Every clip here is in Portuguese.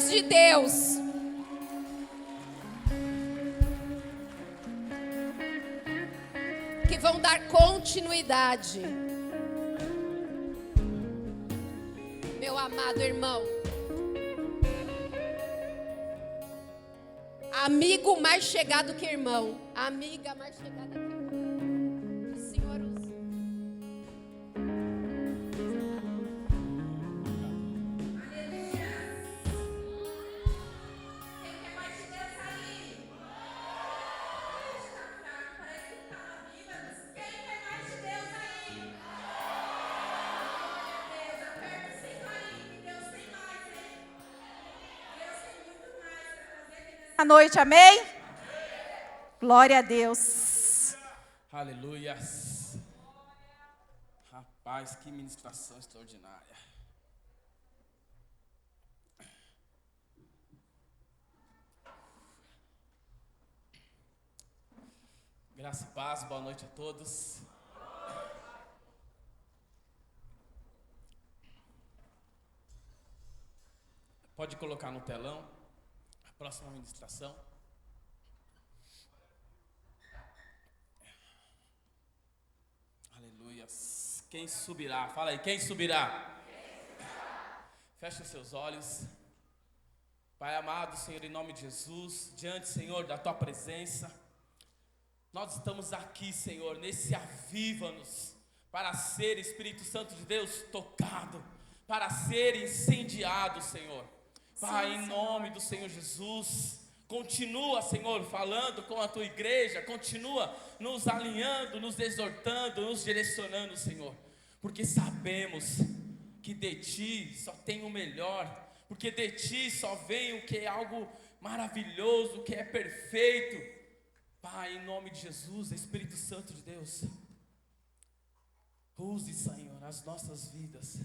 filhos de Deus. Que vão dar continuidade. Meu amado irmão, amigo mais chegado que irmão, amiga mais chegada que irmão. O Senhor usa. Quem quer mais de Deus aí? Está fraco, parece que está na Bíblia. Quem quer mais de Deus aí? Glória a Deus, aperta sem cair, que Deus tem mais, hein? Deus tem muito mais para fazer aqui nessa noite, amém? Glória a Deus. Aleluia. Rapaz, que ministração extraordinária. Graça e paz, boa noite a todos. Pode colocar no telão a próxima ministração. Aleluia. Quem subirá? Fala aí, quem subirá? Feche os seus olhos. Pai amado, Senhor, em nome de Jesus, diante, Senhor, da Tua presença, nós estamos aqui, Senhor, nesse aviva-nos, para ser, Espírito Santo de Deus, tocado, para ser incendiado, Senhor. Pai, em nome do Senhor Jesus, continua, Senhor, falando com a Tua igreja, continua nos alinhando, nos exortando, nos direcionando, Senhor, porque sabemos que de Ti só tem o melhor, porque de Ti só vem o que é algo maravilhoso, o que é perfeito. Pai, em nome de Jesus, Espírito Santo de Deus, use, Senhor, as nossas vidas,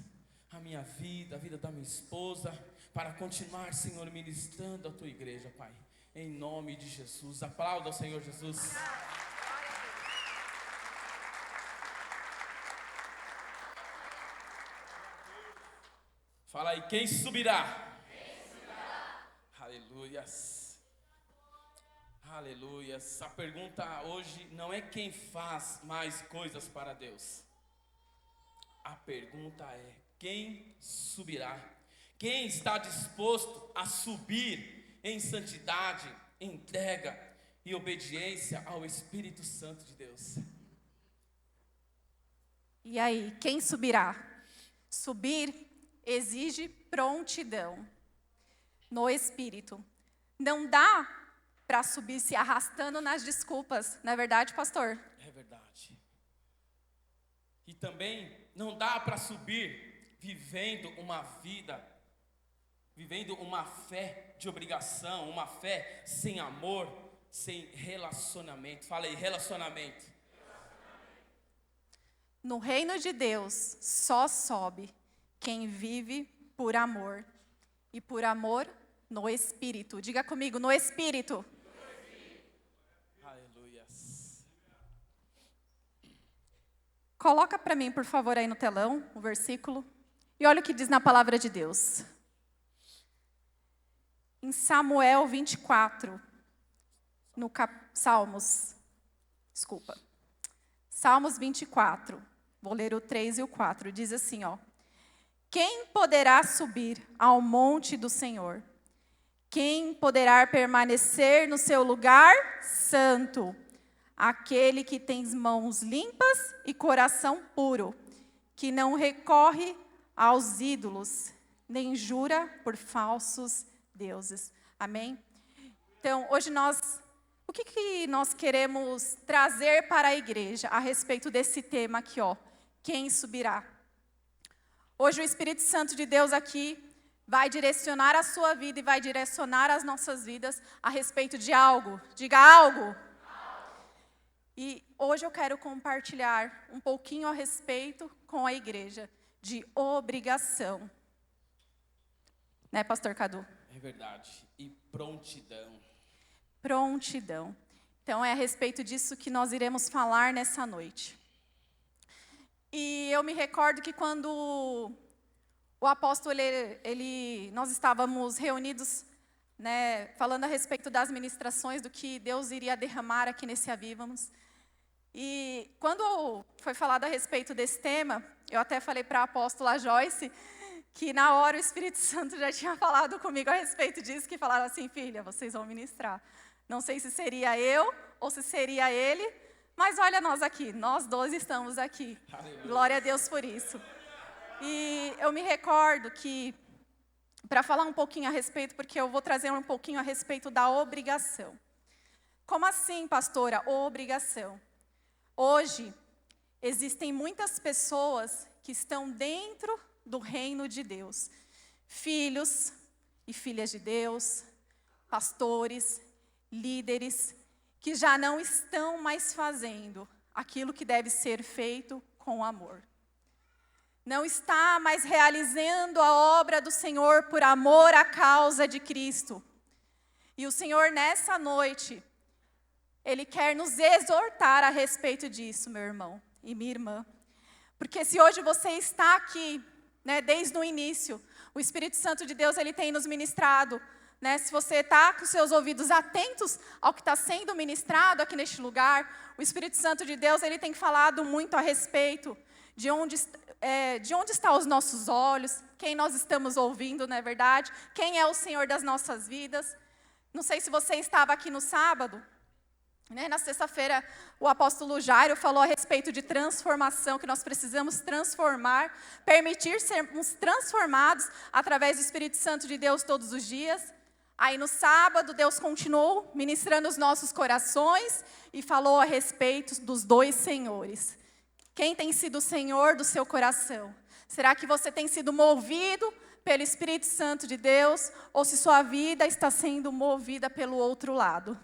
a minha vida, a vida da minha esposa, para continuar, Senhor, ministrando a Tua igreja, Pai, em nome de Jesus. Aplauda o Senhor Jesus. Fala aí, quem subirá? Quem subirá? Aleluias. Aleluia. A pergunta hoje não é quem faz mais coisas para Deus. A pergunta é quem subirá? Quem está disposto a subir em santidade, entrega e obediência ao Espírito Santo de Deus? E aí, quem subirá? Subir exige prontidão no Espírito. Não dá para subir se arrastando nas desculpas, não é verdade, pastor? É verdade. E também não dá para subir vivendo uma vida, vivendo uma fé de obrigação, uma fé sem amor, sem relacionamento. Fala aí, relacionamento. No reino de Deus só sobe quem vive por amor. E por amor no Espírito. Diga comigo, no Espírito. Coloca para mim, por favor, aí no telão, o versículo. E olha o que diz na palavra de Deus. Em Samuel 24, no Salmos 24, vou ler o 3 e o 4, diz assim, ó. Quem poderá subir ao monte do Senhor? Quem poderá permanecer no seu lugar santo? Aquele que tem mãos limpas e coração puro, que não recorre aos ídolos, nem jura por falsos deuses. Amém? Então, hoje o que nós queremos trazer para a igreja a respeito desse tema aqui, ó? Quem subirá? Hoje o Espírito Santo de Deus aqui vai direcionar a sua vida e vai direcionar as nossas vidas a respeito de algo. Diga algo. E hoje eu quero compartilhar um pouquinho a respeito com a igreja de obrigação. Né, pastor Cadu? É verdade. E prontidão. Prontidão. Então é a respeito disso que nós iremos falar nessa noite. E eu me recordo que quando O apóstolo, nós estávamos reunidos, né, falando a respeito das ministrações, do que Deus iria derramar aqui nesse Avivamos. E quando foi falado a respeito desse tema, eu até falei para a apóstola Joyce, que na hora o Espírito Santo já tinha falado comigo a respeito disso, que falaram assim: filha, vocês vão ministrar. Não sei se seria eu ou se seria ele, mas olha nós aqui, nós dois estamos aqui. Aleluia. Glória a Deus por isso. E eu me recordo que, para falar um pouquinho a respeito, porque eu vou trazer um pouquinho a respeito da obrigação. Como assim, pastora, obrigação? Hoje, existem muitas pessoas que estão dentro do reino de Deus. Filhos e filhas de Deus, pastores, líderes, que já não estão mais fazendo aquilo que deve ser feito com amor. Não está mais realizando a obra do Senhor por amor à causa de Cristo. E o Senhor, nessa noite, Ele quer nos exortar a respeito disso, meu irmão e minha irmã. Porque se hoje você está aqui, né, desde o início, o Espírito Santo de Deus, Ele tem nos ministrado, né? Se você está com seus ouvidos atentos ao que está sendo ministrado aqui neste lugar, o Espírito Santo de Deus, Ele tem falado muito a respeito de onde estão os nossos olhos, quem nós estamos ouvindo, não é verdade? Quem é o Senhor das nossas vidas. Não sei se você estava aqui no sábado, né? Na sexta-feira, o apóstolo Jairo falou a respeito de transformação, que nós precisamos transformar, permitir sermos transformados através do Espírito Santo de Deus todos os dias. Aí no sábado, Deus continuou ministrando os nossos corações e falou a respeito dos dois senhores. Quem tem sido o Senhor do seu coração? Será que você tem sido movido pelo Espírito Santo de Deus, ou se sua vida está sendo movida pelo outro lado?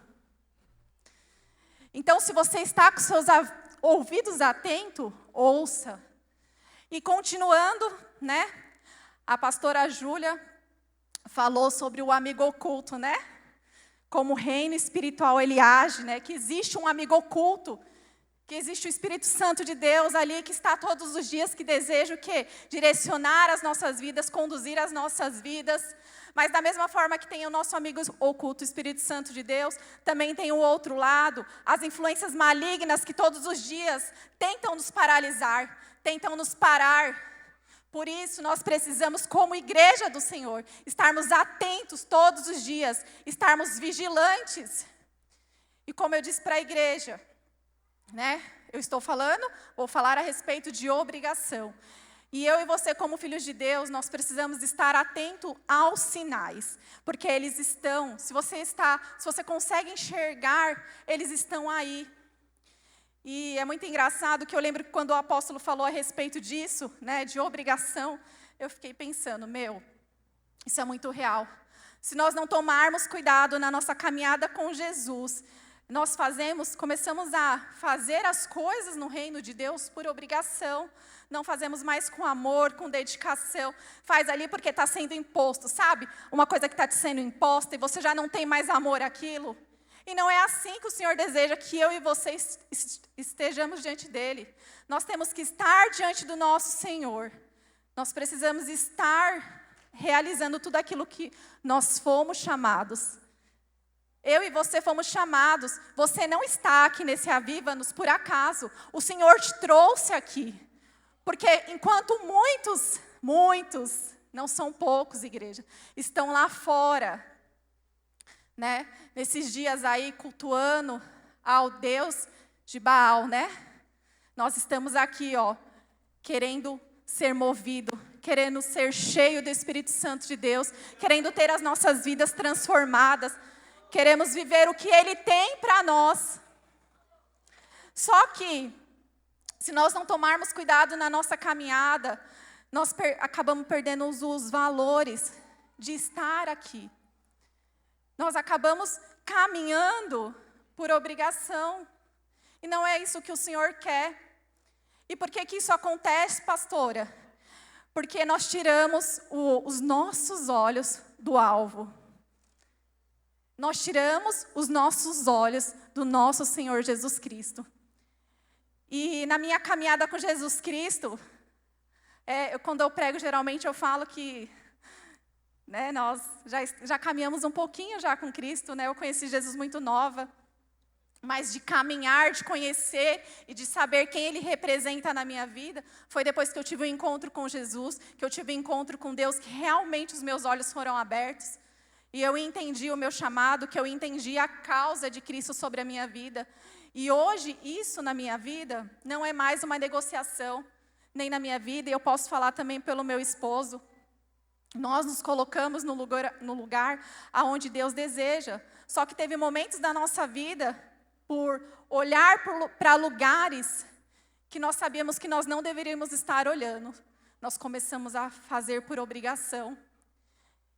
Então, se você está com seus ouvidos atentos, ouça. E continuando, né? A pastora Júlia falou sobre o amigo oculto, né? Como o reino espiritual ele age, né? Que existe um amigo oculto, que existe o Espírito Santo de Deus ali, que está todos os dias, que deseja o quê? Direcionar as nossas vidas, conduzir as nossas vidas. Mas da mesma forma que tem o nosso amigo oculto, o Espírito Santo de Deus, também tem o outro lado, as influências malignas que todos os dias tentam nos paralisar, tentam nos parar. Por isso, nós precisamos, como igreja do Senhor, estarmos atentos todos os dias, estarmos vigilantes. E como eu disse para a igreja, né? Eu estou falando, vou falar a respeito de obrigação. E eu e você, como filhos de Deus, nós precisamos estar atento aos sinais, porque eles estão, se você consegue enxergar, eles estão aí. E é muito engraçado que eu lembro que quando o apóstolo falou a respeito disso, né, de obrigação, eu fiquei pensando, isso é muito real. Se nós não tomarmos cuidado na nossa caminhada com Jesus, nós começamos a fazer as coisas no reino de Deus por obrigação, não fazemos mais com amor, com dedicação, faz ali porque está sendo imposto, sabe? Uma coisa que está te sendo imposta e você já não tem mais amor àquilo. E não é assim que o Senhor deseja que eu e vocês estejamos diante dEle. Nós temos que estar diante do nosso Senhor. Nós precisamos estar realizando tudo aquilo que nós fomos chamados. Eu e você fomos chamados. Você não está aqui nesse Aviva-nos por acaso. O Senhor te trouxe aqui. Porque enquanto muitos, não são poucos, igreja, estão lá fora, né? Nesses dias aí, cultuando ao Deus de Baal, né? Nós estamos aqui, querendo ser movido, querendo ser cheio do Espírito Santo de Deus, querendo ter as nossas vidas transformadas, queremos viver o que Ele tem para nós. Só que, se nós não tomarmos cuidado na nossa caminhada, nós acabamos perdendo os valores de estar aqui. Nós acabamos caminhando por obrigação. E não é isso que o Senhor quer. E por que isso acontece, pastora? Porque nós tiramos os nossos olhos do alvo. Nós tiramos os nossos olhos do nosso Senhor Jesus Cristo. E na minha caminhada com Jesus Cristo, Quando eu prego, geralmente eu falo que, né, nós já caminhamos um pouquinho já com Cristo, né? Eu conheci Jesus muito nova, mas de caminhar, de conhecer e de saber quem Ele representa na minha vida, foi depois que eu tive um encontro com Jesus, que eu tive um encontro com Deus, que realmente os meus olhos foram abertos, e eu entendi o meu chamado, que eu entendi a causa de Cristo sobre a minha vida. E hoje, isso na minha vida, não é mais uma negociação, nem na minha vida, e eu posso falar também pelo meu esposo. Nós nos colocamos no lugar aonde Deus deseja. Só que teve momentos da nossa vida, por olhar para lugares que nós sabíamos que nós não deveríamos estar olhando, nós começamos a fazer por obrigação.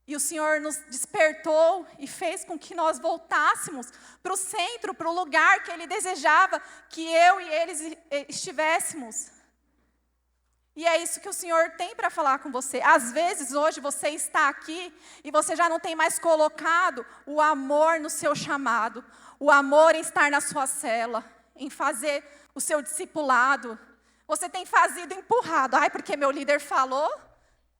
E o Senhor nos despertou e fez com que nós voltássemos para o centro, para o lugar que Ele desejava que eu e eles estivéssemos. E é isso que o Senhor tem para falar com você. Às vezes, hoje, você está aqui e você já não tem mais colocado o amor no seu chamado, o amor em estar na sua cela, em fazer o seu discipulado. Você tem fazido empurrado. Porque meu líder falou,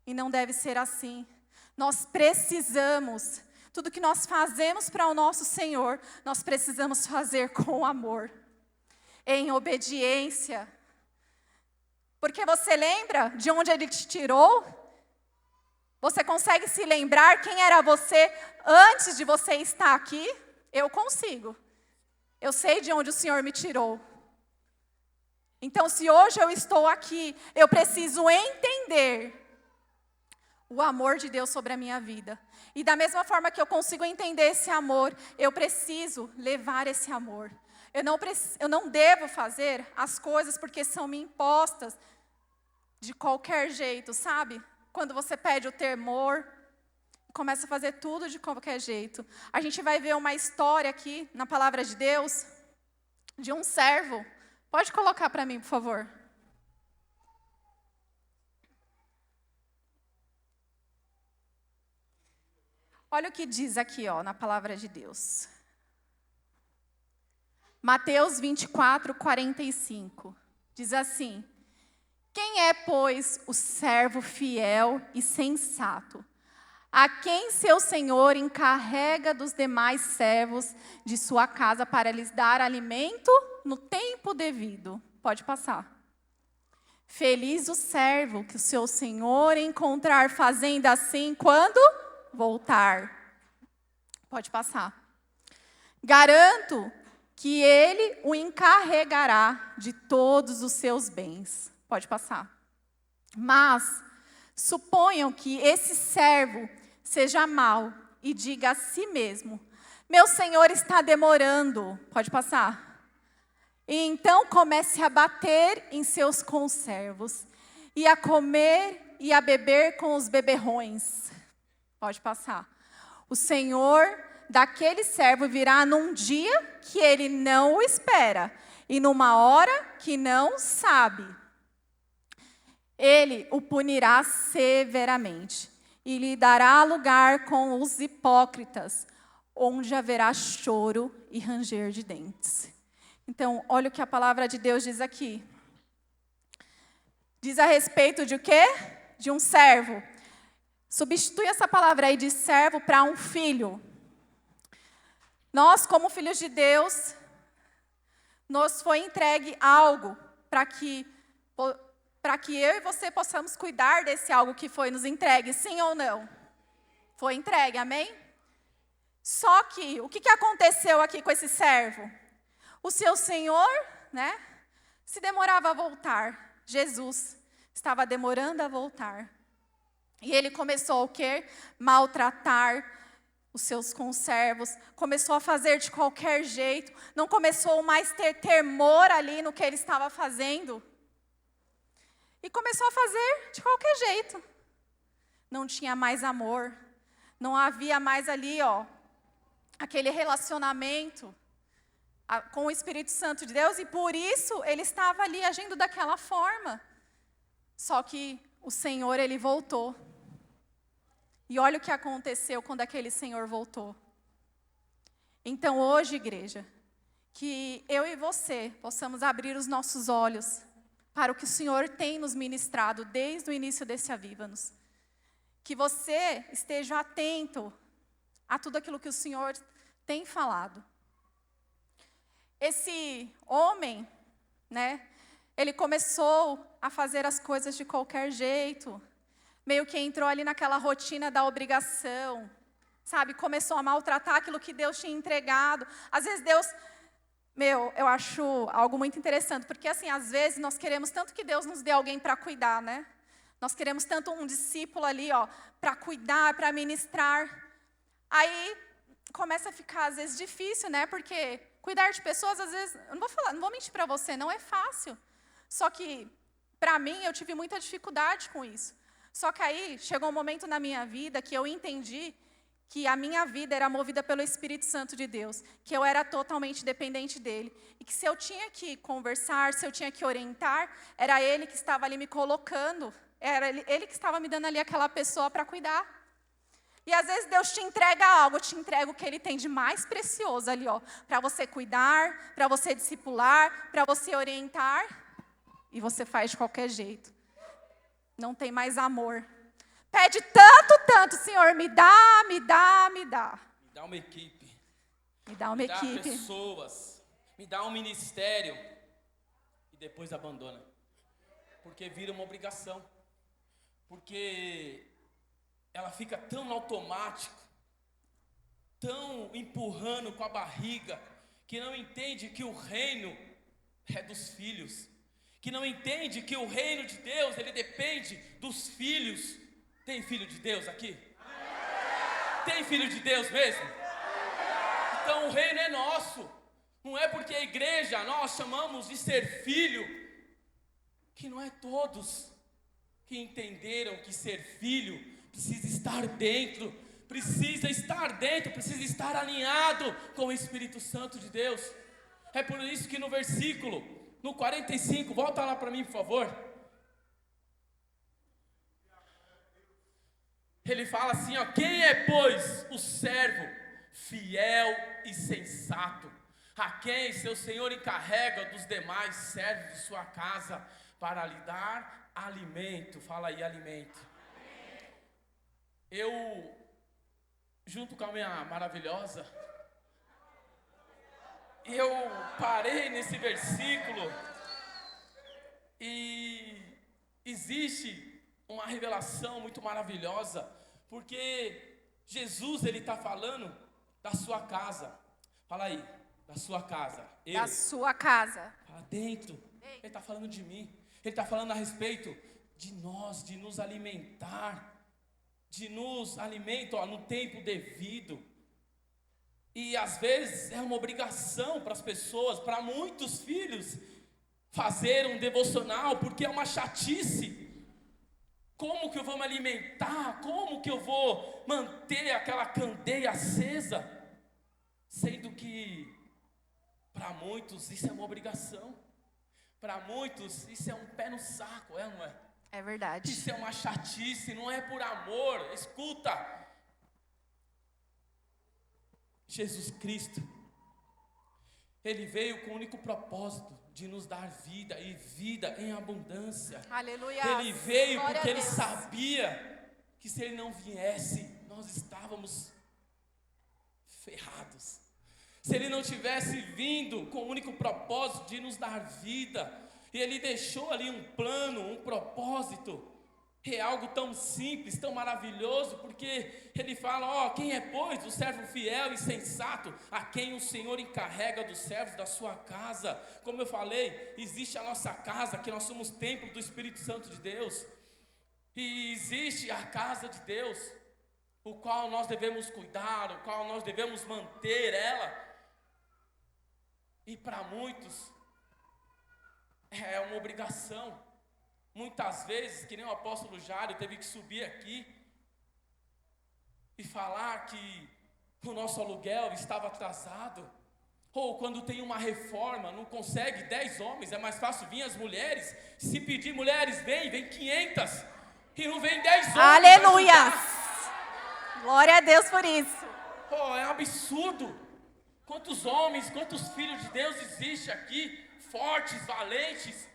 e não deve ser assim. Nós precisamos, tudo que nós fazemos para o nosso Senhor, nós precisamos fazer com amor, em obediência. Porque você lembra de onde Ele te tirou? Você consegue se lembrar quem era você antes de você estar aqui? Eu consigo. Eu sei de onde o Senhor me tirou. Então, se hoje eu estou aqui, eu preciso entender o amor de Deus sobre a minha vida. E da mesma forma que eu consigo entender esse amor, eu preciso levar esse amor. Eu não devo fazer as coisas porque são me impostas de qualquer jeito, sabe? Quando você pede o temor, começa a fazer tudo de qualquer jeito. A gente vai ver uma história aqui na palavra de Deus, de um servo. Pode colocar para mim, por favor. Olha o que diz aqui, na palavra de Deus. Mateus 24, 45. Diz assim: quem é, pois, o servo fiel e sensato, a quem seu senhor encarrega dos demais servos de sua casa para lhes dar alimento no tempo devido? Pode passar. Feliz o servo que o seu senhor encontrar fazendo assim quando voltar. Pode passar. Garanto que ele o encarregará de todos os seus bens. Pode passar. Mas suponham que esse servo seja mau e diga a si mesmo: meu senhor está demorando. Pode passar. E então comece a bater em seus conservos e a comer e a beber com os beberrões. Pode passar. O senhor daquele servo virá num dia que ele não o espera e numa hora que não sabe. Ele o punirá severamente e lhe dará lugar com os hipócritas, onde haverá choro e ranger de dentes. Então, olha o que a palavra de Deus diz aqui. Diz a respeito de o quê? De um servo. Substitui essa palavra aí de servo para um filho. Nós, como filhos de Deus, nos foi entregue algo para que eu e você possamos cuidar desse algo que foi nos entregue, sim ou não? Foi entregue, amém? Só que, o que aconteceu aqui com esse servo? O seu senhor, se demorava a voltar. Jesus estava demorando a voltar. E ele começou o quê? Maltratar os seus conservos, começou a fazer de qualquer jeito, não começou mais a ter temor ali no que ele estava fazendo. E começou a fazer de qualquer jeito. Não tinha mais amor, não havia mais ali, aquele relacionamento com o Espírito Santo de Deus, e por isso ele estava ali agindo daquela forma. Só que o Senhor, Ele voltou. E olha o que aconteceu quando aquele Senhor voltou. Então hoje, igreja, que eu e você possamos abrir os nossos olhos para o que o Senhor tem nos ministrado desde o início desse Aviva-nos. Que você esteja atento a tudo aquilo que o Senhor tem falado. Esse homem, né, ele começou a fazer as coisas de qualquer jeito, meio que entrou ali naquela rotina da obrigação, sabe? Começou a maltratar aquilo que Deus tinha entregado. Às vezes Deus... eu acho algo muito interessante, porque assim, às vezes nós queremos tanto que Deus nos dê alguém para cuidar, né? Nós queremos tanto um discípulo ali, ó, para cuidar, para ministrar. Aí começa a ficar, às vezes, difícil, né? Porque cuidar de pessoas, às vezes, eu não vou mentir para você, não é fácil. Só que, para mim, eu tive muita dificuldade com isso. Só que aí, chegou um momento na minha vida que eu entendi que a minha vida era movida pelo Espírito Santo de Deus, que eu era totalmente dependente dele, e que se eu tinha que conversar, se eu tinha que orientar, era ele que estava ali me colocando, era ele que estava me dando ali aquela pessoa para cuidar. E às vezes Deus te entrega algo, te entrega o que Ele tem de mais precioso ali, ó, para você cuidar, para você discipular, para você orientar, e você faz de qualquer jeito. Não tem mais amor. Pede tanto, Senhor, me dá, me dá, me dá. Me dá uma equipe. Me dá uma Me dá equipe. pessoas. Me dá um ministério. E depois abandona. Porque vira uma obrigação. Porque ela fica tão no automático, tão empurrando com a barriga, que não entende que o reino é dos filhos. Que não entende que o reino de Deus, ele depende dos filhos. Tem filho de Deus aqui? Tem filho de Deus mesmo? Então o reino é nosso. Não é porque a igreja nós chamamos de ser filho, que não é todos que entenderam que ser filho precisa estar dentro, precisa estar alinhado com o Espírito Santo de Deus. É por isso que no versículo, no 45, volta lá para mim, por favor. Ele fala assim, ó, quem é, pois, o servo fiel e sensato, a quem seu senhor encarrega dos demais servos de sua casa, para lhe dar alimento? Fala aí, alimento. Eu, junto com a minha maravilhosa, eu parei nesse versículo e existe uma revelação muito maravilhosa, porque Jesus, ele está falando da sua casa. Fala aí, da sua casa. Da sua casa. Fala dentro. Ele está falando de mim. Ele está falando a respeito de nós, de nos alimentar, ó, no tempo devido. E às vezes é uma obrigação para as pessoas, para muitos filhos, fazer um devocional, porque é uma chatice. Como que eu vou me alimentar? Como que eu vou manter aquela candeia acesa? Sendo que, para muitos, isso é uma obrigação. Para muitos, isso é um pé no saco, é ou não é? É verdade. Isso é uma chatice, não é por amor. Escuta. Jesus Cristo, Ele veio com o único propósito de nos dar vida e vida em abundância. Aleluia. Ele veio Glória porque a Ele Deus. sabia que se Ele não viesse, nós estávamos ferrados. Se Ele não tivesse vindo com o único propósito de nos dar vida, e Ele deixou ali um plano, um propósito, é algo tão simples, tão maravilhoso, porque Ele fala, ó, quem é, pois, o servo fiel e sensato, a quem o Senhor encarrega dos servos da sua casa. Como eu falei, existe a nossa casa, que nós somos templo do Espírito Santo de Deus, e existe a casa de Deus, o qual nós devemos cuidar, o qual nós devemos manter ela. E para muitos, é uma obrigação. Muitas vezes, que nem o apóstolo Jário teve que subir aqui e falar que o nosso aluguel estava atrasado. Ou quando tem uma reforma, não consegue 10 homens, é mais fácil vir as mulheres. Se pedir mulheres, vem 500. E não vem 10 homens. Aleluia! Glória a Deus por isso. Oh, é um absurdo. Quantos homens, quantos filhos de Deus existem aqui, fortes, valentes,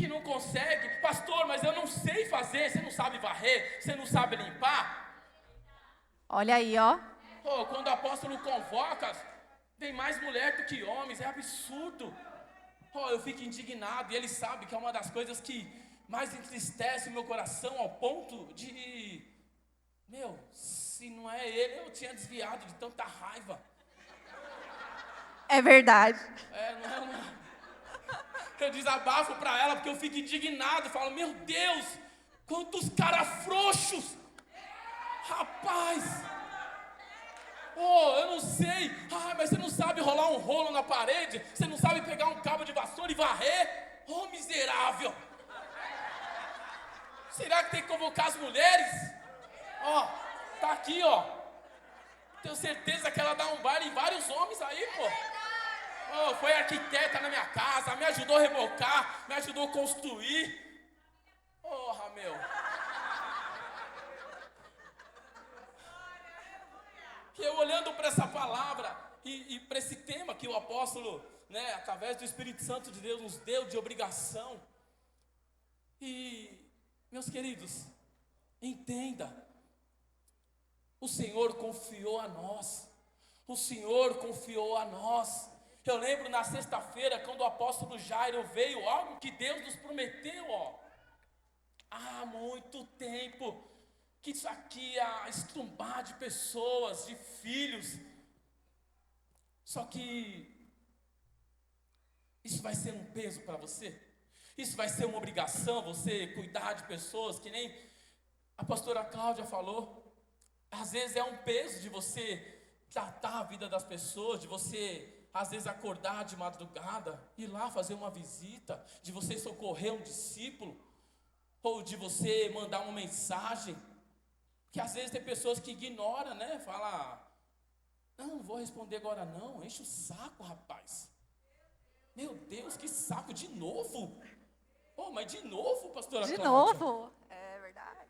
que não consegue. Pastor, mas eu não sei fazer. Você não sabe varrer, você não sabe limpar. Olha aí, ó. Oh, quando o apóstolo convoca, tem mais mulher do que homens, é absurdo. Oh, eu fico indignado, e ele sabe que é uma das coisas que mais entristece o meu coração, ao ponto de, se não é ele, eu tinha desviado de tanta raiva. É verdade. Não. Eu desabafo pra ela, porque eu fico indignado, falo, meu Deus, quantos caras frouxos. Rapaz. Eu não sei. Mas você não sabe rolar um rolo na parede? Você não sabe pegar um cabo de vassoura e varrer? Miserável. Será que tem que convocar as mulheres? Tá aqui, Tenho certeza que ela dá um baile em vários homens aí, pô. Foi arquiteta na minha casa, me ajudou a rebocar, me ajudou a construir. Meu. Que eu olhando para essa palavra e para esse tema que o apóstolo, através do Espírito Santo de Deus, nos deu de obrigação. E, meus queridos, entenda, o Senhor confiou a nós. O Senhor confiou a nós. Eu lembro na sexta-feira, quando o apóstolo Jairo veio, algo que Deus nos prometeu, há muito tempo, que isso aqui ia estrumbar de pessoas, de filhos. Só que isso vai ser um peso para você. Isso vai ser uma obrigação, você cuidar de pessoas, que nem a pastora Cláudia falou. Às vezes é um peso de você tratar a vida das pessoas, de você, às vezes, acordar de madrugada, ir lá fazer uma visita, de você socorrer um discípulo, ou de você mandar uma mensagem. Que às vezes tem pessoas que ignoram, fala, não vou responder agora não, enche o saco, rapaz. Meu Deus, que saco, de novo? Mas de novo, pastora Cláudia? De novo? É verdade.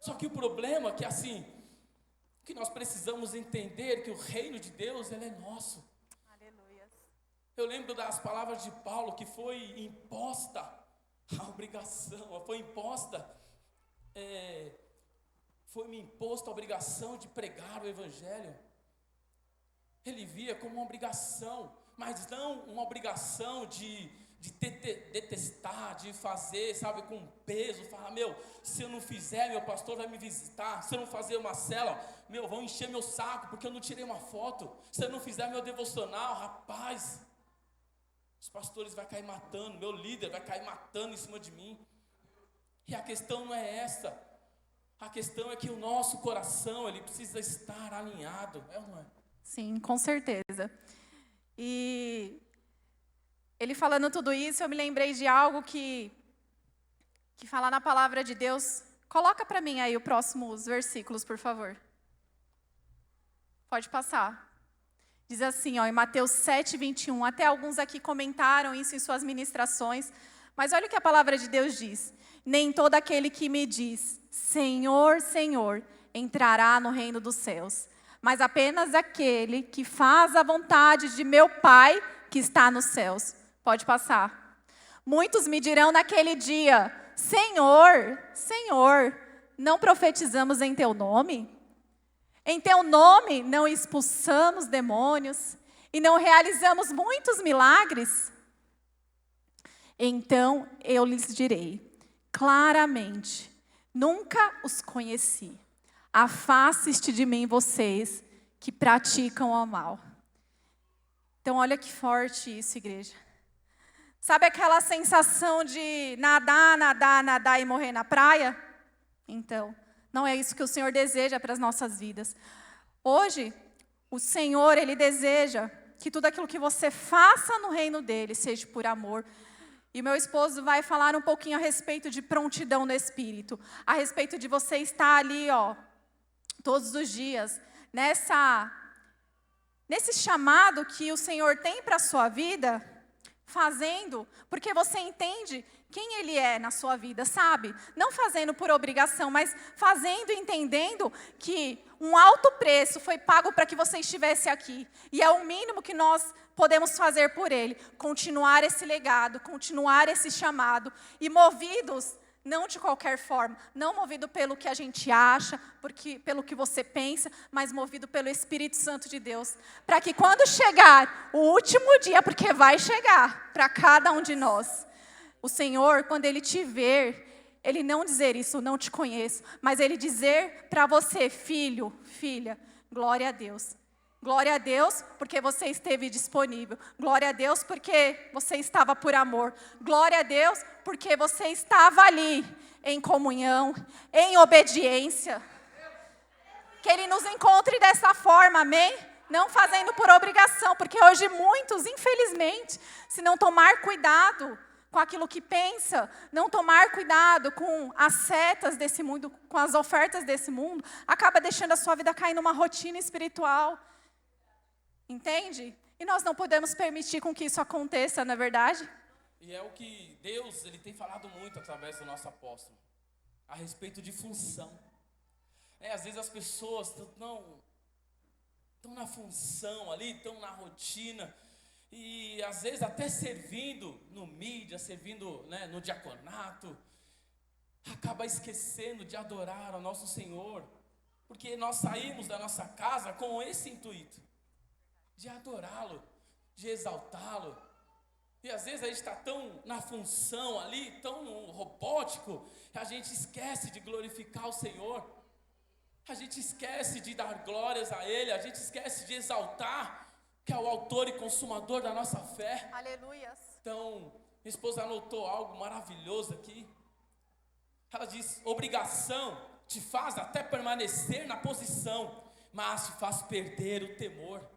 Só que o problema é que que nós precisamos entender que o reino de Deus, ele é nosso. Aleluia. Eu lembro das palavras de Paulo, que foi imposta a obrigação, foi me imposta a obrigação de pregar o Evangelho. Ele via como uma obrigação, mas não uma obrigação de detestar, de fazer, com peso. Falar, se eu não fizer, meu pastor vai me visitar. Se eu não fazer uma célula, vão encher meu saco, porque eu não tirei uma foto. Se eu não fizer meu devocional, rapaz, os pastores vão cair matando, meu líder vai cair matando em cima de mim. E a questão não é essa. A questão é que o nosso coração, ele precisa estar alinhado, ou não é? Sim, com certeza. E ele falando tudo isso, eu me lembrei de algo que fala na palavra de Deus. Coloca para mim aí os próximos versículos, por favor. Pode passar. Diz assim, em Mateus 7:21, até alguns aqui comentaram isso em suas ministrações, mas olha o que a palavra de Deus diz. Nem todo aquele que me diz, Senhor, Senhor, entrará no reino dos céus, mas apenas aquele que faz a vontade de meu Pai que está nos céus. Pode passar. Muitos me dirão naquele dia, Senhor, Senhor, não profetizamos em teu nome? Em teu nome não expulsamos demônios e não realizamos muitos milagres? Então eu lhes direi claramente, nunca os conheci. Afaste-se de mim, vocês que praticam o mal. Então olha que forte isso, igreja. Sabe aquela sensação de nadar e morrer na praia? Então, não é isso que o Senhor deseja para as nossas vidas. Hoje, o Senhor, Ele deseja que tudo aquilo que você faça no reino dEle seja por amor. E o meu esposo vai falar um pouquinho a respeito de prontidão no Espírito. A respeito de você estar ali, todos os dias, nesse chamado que o Senhor tem para a sua vida, Fazendo porque você entende quem Ele é na sua vida, sabe? Não fazendo por obrigação, mas fazendo e entendendo que um alto preço foi pago para que você estivesse aqui. E é o mínimo que nós podemos fazer por Ele. Continuar esse legado, continuar esse chamado. E movidos, não de qualquer forma, não movido pelo que a gente acha, pelo que você pensa, mas movido pelo Espírito Santo de Deus. Para que quando chegar o último dia, porque vai chegar para cada um de nós, o Senhor, quando Ele te ver, Ele não dizer isso, não te conheço, mas Ele dizer para você, filho, filha, glória a Deus. Glória a Deus porque você esteve disponível. Glória a Deus porque você estava por amor. Glória a Deus porque você estava ali em comunhão, em obediência. Que Ele nos encontre dessa forma, amém? Não fazendo por obrigação, porque hoje muitos, infelizmente, se não tomar cuidado com aquilo que pensa, não tomar cuidado com as setas desse mundo, com as ofertas desse mundo, acaba deixando a sua vida cair numa rotina espiritual. Entende? E nós não podemos permitir com que isso aconteça, não é verdade? E é o que Deus, Ele tem falado muito através do nosso apóstolo, a respeito de função. Às vezes as pessoas estão na função ali, estão na rotina, e às vezes até servindo no mídia, servindo, né, no diaconato, acaba esquecendo de adorar ao nosso Senhor, porque nós saímos da nossa casa com esse intuito, de adorá-lo, de exaltá-lo. E às vezes a gente está tão na função ali, tão robótico, que a gente esquece de glorificar o Senhor. A gente esquece de dar glórias a Ele, a gente esquece de exaltar, que é o autor e consumador da nossa fé. Aleluias. Então, minha esposa anotou algo maravilhoso aqui. Ela diz, obrigação te faz até permanecer na posição, mas te faz perder o temor.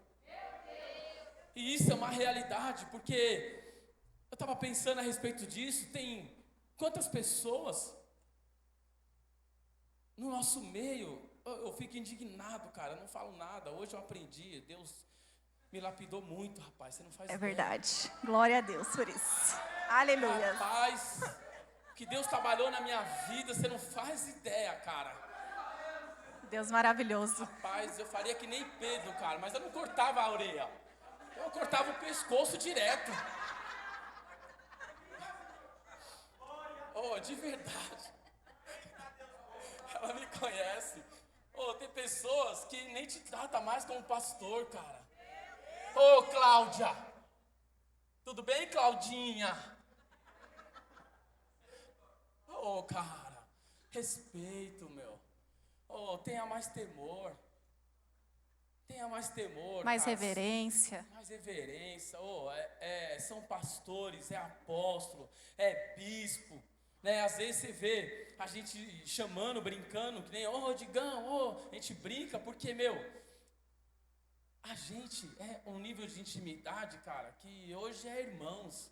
E isso é uma realidade, porque eu estava pensando a respeito disso. Tem quantas pessoas no nosso meio, eu fico indignado, cara, eu não falo nada. Hoje eu aprendi, Deus me lapidou muito, rapaz, você não faz ideia. É verdade, glória a Deus por isso. Aleluia. Rapaz, que Deus trabalhou na minha vida, você não faz ideia, cara. Deus maravilhoso. Rapaz, eu faria que nem Pedro, cara, mas eu não cortava a orelha. Eu cortava o pescoço direto. Oh, de verdade. Ela me conhece. Oh, tem pessoas que nem te tratam mais como pastor, cara. Ô, Cláudia. Tudo bem, Claudinha? Oh, cara. Respeito, meu. Oh, tenha mais temor. Tenha mais temor. Mais cara. reverência. Mais reverência. Oh, são pastores, é apóstolo, é bispo. Né? Às vezes você vê a gente chamando, brincando, que nem, Digão, a gente brinca, porque, meu, a gente é um nível de intimidade, cara, que hoje é irmãos.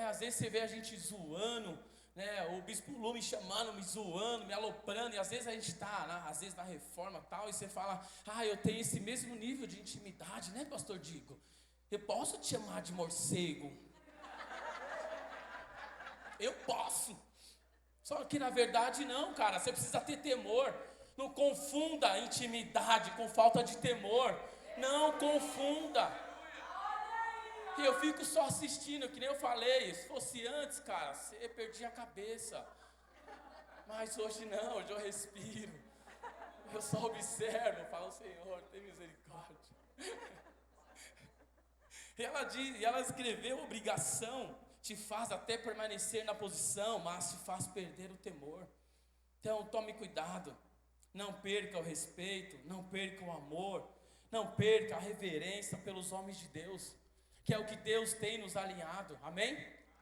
Às vezes você vê a gente zoando, né? O Bispo Lu me chamando, me zoando, me aloprando, e às vezes a gente está, às vezes na reforma e tal, e você fala, eu tenho esse mesmo nível de intimidade, né, pastor Digo? Eu posso te chamar de morcego? Eu posso. Só que na verdade não, cara, você precisa ter temor. Não confunda intimidade com falta de temor. Não confunda. E eu fico só assistindo, que nem eu falei. Se fosse antes, cara, você perdia a cabeça. Mas hoje não, hoje eu respiro. Eu só observo, falo, Senhor, tem misericórdia. E ela escreveu, obrigação te faz até permanecer na posição, mas te faz perder o temor. Então tome cuidado. Não perca o respeito, não perca o amor, não perca a reverência pelos homens de Deus, que é o que Deus tem nos alinhado. Amém?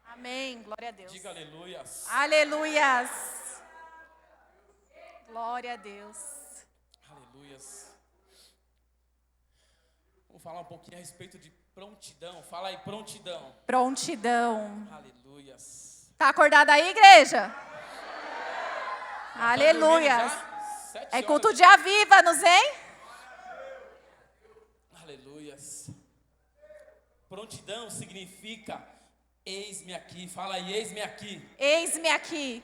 Amém, glória a Deus. Diga aleluias. Aleluias. Glória a Deus. Aleluias. Vamos falar um pouquinho a respeito de prontidão. Fala aí, prontidão. Prontidão. Aleluias. Tá acordada aí, igreja? Tá Aleluias. dormindo já? 7 É culto horas. de aviva-nos, hein? Aleluias. Prontidão significa eis-me aqui. Fala aí, eis-me aqui. Eis-me aqui.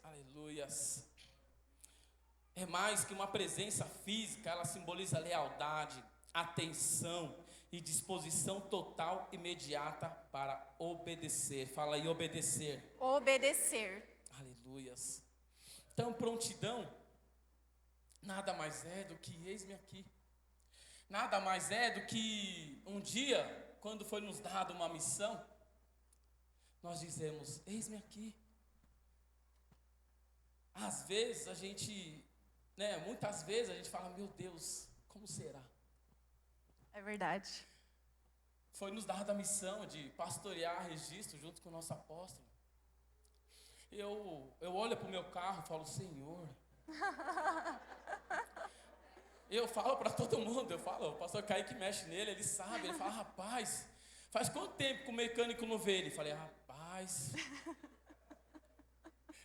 Aleluias. É mais que uma presença física, ela simboliza lealdade, atenção e disposição total e imediata para obedecer. Fala aí, obedecer. Obedecer. Aleluias. Então, prontidão nada mais é do que eis-me aqui. Nada mais é do que um dia, quando foi nos dada uma missão, nós dizemos, eis-me aqui. Às vezes a gente, muitas vezes a gente fala, meu Deus, como será? É verdade. Foi nos dada a missão de pastorear Registro junto com o nosso apóstolo. Eu olho para o meu carro e falo, Senhor. Eu falo para todo mundo, o pastor Kaique mexe nele, ele sabe, ele fala, rapaz, faz quanto tempo que o mecânico não vê ele? Eu falei, rapaz.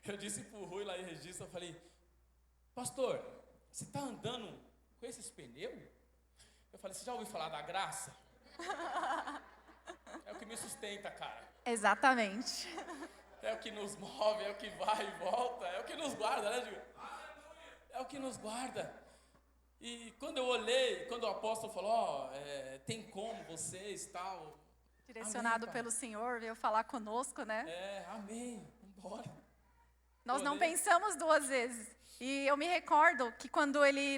Eu disse para o Rui lá em Registro, eu falei, pastor, você está andando com esses pneus? Eu falei, você já ouviu falar da graça? É o que me sustenta, cara. Exatamente. É o que nos move, é o que vai e volta, é o que nos guarda, né, Gil? É o que nos guarda. E quando eu olhei, quando o apóstolo falou, tem como vocês, tal. Direcionado amém, pelo Senhor, veio falar conosco, né? Amém, vambora. Nós não pensamos duas vezes. E eu me recordo que quando ele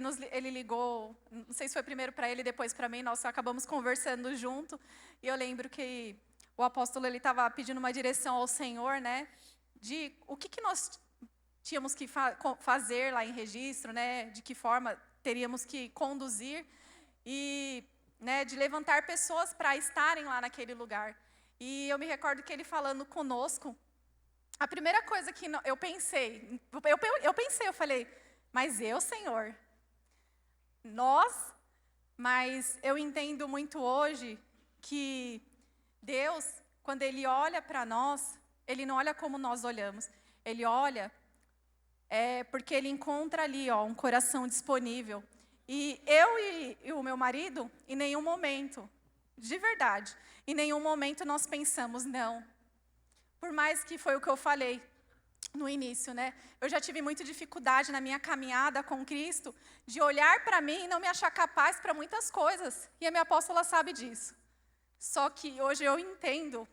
ligou, não sei se foi primeiro para ele, depois para mim, nós acabamos conversando junto. E eu lembro que o apóstolo estava pedindo uma direção ao Senhor, né? De o que nós tínhamos que fazer lá em Registro, né? De que forma teríamos que conduzir e, de levantar pessoas para estarem lá naquele lugar. E eu me recordo que ele falando conosco, a primeira coisa que eu pensei, eu falei, mas Senhor, mas eu entendo muito hoje que Deus, quando Ele olha para nós, Ele não olha como nós olhamos, Ele olha porque Ele encontra ali um coração disponível. E eu e o meu marido, em nenhum momento, de verdade, em nenhum momento nós pensamos, não. Por mais que foi o que eu falei no início, né? Eu já tive muita dificuldade na minha caminhada com Cristo, de olhar para mim e não me achar capaz para muitas coisas. E a minha apóstola sabe disso. Só que hoje eu entendo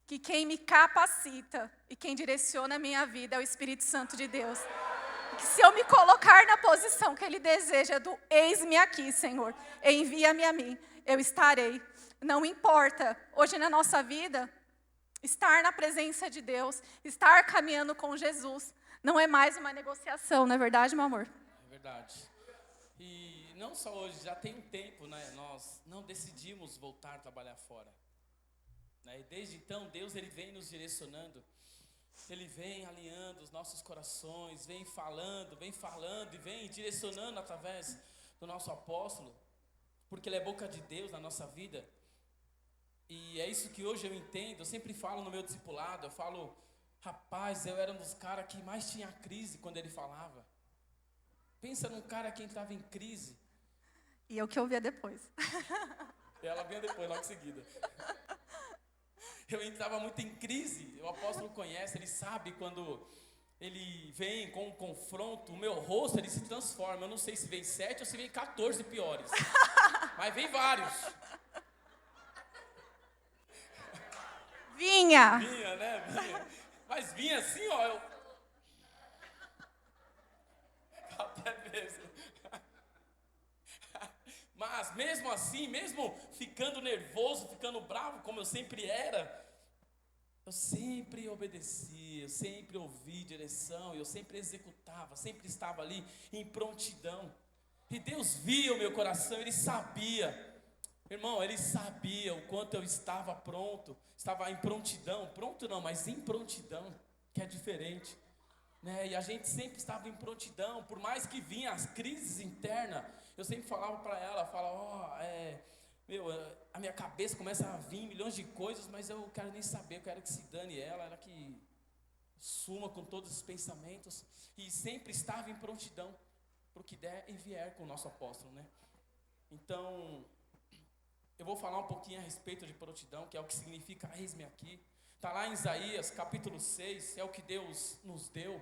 que quem me capacita e quem direciona a minha vida é o Espírito Santo de Deus. Que se eu me colocar na posição que Ele deseja, do eis-me aqui, Senhor, envia-me a mim, eu estarei. Não importa, hoje na nossa vida, estar na presença de Deus, estar caminhando com Jesus, não é mais uma negociação, não é verdade, meu amor? É verdade. E não só hoje, já tem um tempo, né? Nós não decidimos voltar a trabalhar fora. E desde então, Deus ele vem nos direcionando. Ele vem alinhando os nossos corações, vem falando e vem direcionando através do nosso apóstolo, porque ele é boca de Deus na nossa vida. E é isso que hoje eu entendo. Eu sempre falo no meu discipulado, eu falo, rapaz, eu era um dos caras que mais tinha crise quando ele falava. Pensa num cara que entrava em crise. E eu que ouvia depois. Ela vinha depois, logo em seguida. Eu entrava muito em crise, o apóstolo conhece, ele sabe quando ele vem com um confronto, o meu rosto ele se transforma. Eu não sei se vem 7 ou se vem 14 piores, mas vem vários. Vinha, né? Vinha. Mas vinha assim, ó. Eu até mesmo. Mas mesmo assim, mesmo ficando nervoso, ficando bravo, como eu sempre era, eu sempre obedeci, eu sempre ouvi direção, eu sempre executava, sempre estava ali em prontidão. E Deus via o meu coração, Ele sabia. Irmão, Ele sabia o quanto eu estava pronto, estava em prontidão. Pronto não, mas em prontidão, que é diferente. E a gente sempre estava em prontidão, por mais que vinha as crises internas, eu sempre falava para ela, a minha cabeça começa a vir milhões de coisas, mas eu quero nem saber, eu quero que se dane ela que suma com todos os pensamentos, e sempre estava em prontidão, para o que der e vier com o nosso apóstolo, né? Então, eu vou falar um pouquinho a respeito de prontidão, que é o que significa eis-me aqui. Está lá em Isaías, capítulo 6, é o que Deus nos deu.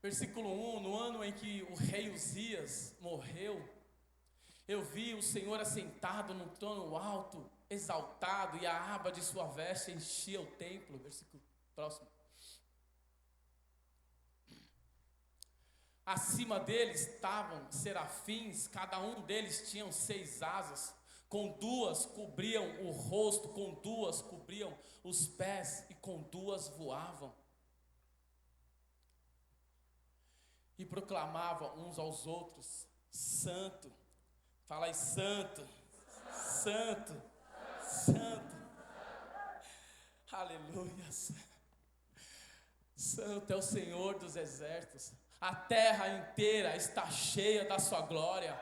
Versículo 1, no ano em que o rei Uzias morreu, eu vi o Senhor assentado num trono alto, exaltado, e a aba de sua veste enchia o templo. Versículo próximo. Acima deles estavam serafins, cada um deles tinha 6 asas, com 2 cobriam o rosto, com 2 cobriam os pés, e com 2 voavam. E proclamavam uns aos outros: Santo, fala aí, Santo, Santo, Santo, aleluia, Santo é o Senhor dos exércitos, a terra inteira está cheia da sua glória.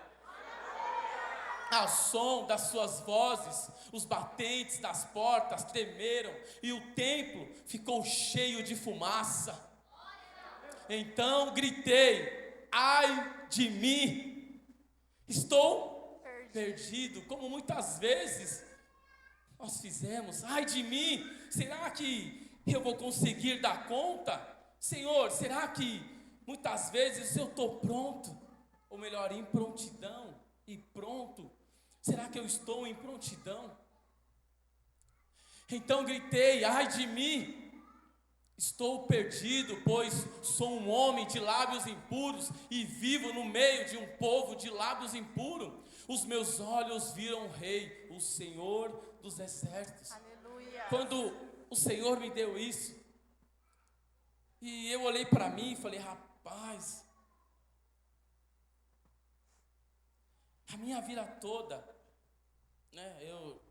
Ao som das suas vozes, os batentes das portas tremeram, e o templo ficou cheio de fumaça. Então gritei: ai de mim, estou perdido, como muitas vezes nós fizemos. Ai de mim, será que eu vou conseguir dar conta? Senhor, será que muitas vezes eu estou pronto, ou melhor, em prontidão e pronto? Será que eu estou em prontidão? Então gritei: ai de mim, estou perdido, pois sou um homem de lábios impuros e vivo no meio de um povo de lábios impuros. Os meus olhos viram o Rei, o Senhor dos exércitos. Aleluia. Quando o Senhor me deu isso, e eu olhei para mim e falei: rapaz, a minha vida toda, né, eu